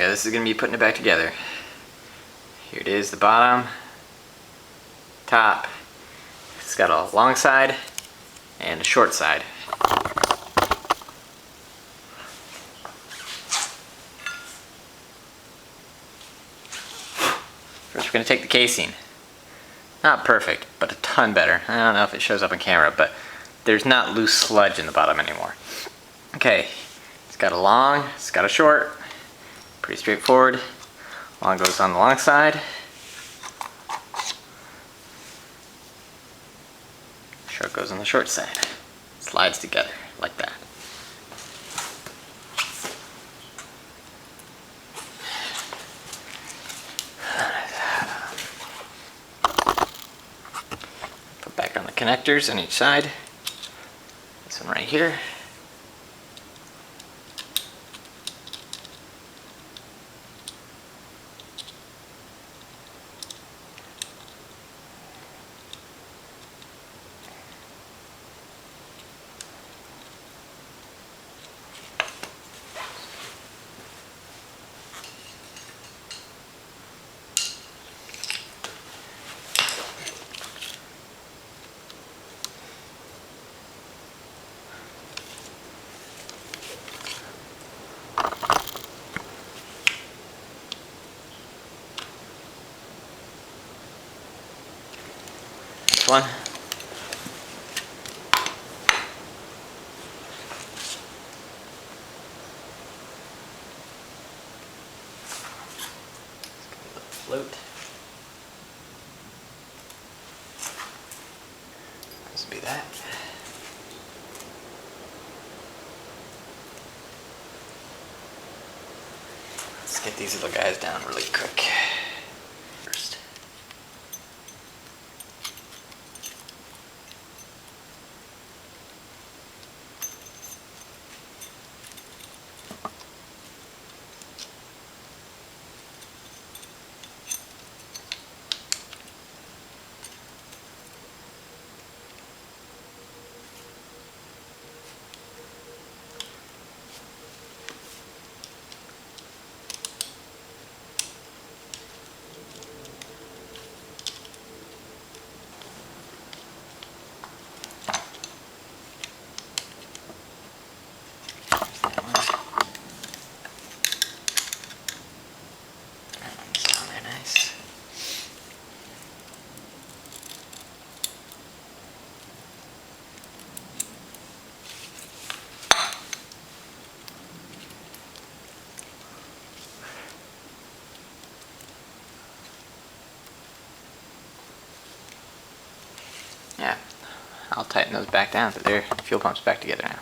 Yeah, this is going to be putting it back together. Here it is, the bottom, top. It's got a long side and a short side. First we're going to take the casing. Not perfect, but a ton better. I don't know if it shows up on camera, but there's not loose sludge in the bottom anymore. Okay, it's got a long, it's got a short. Pretty straightforward. Long goes on the long side. Short goes on the short side. Slides together like that. Put back on the connectors on each side. This one right here. One. Float. This will be that. Let's get these little guys down really quick. First. Yeah, I'll tighten those back down so their fuel pump's back together now.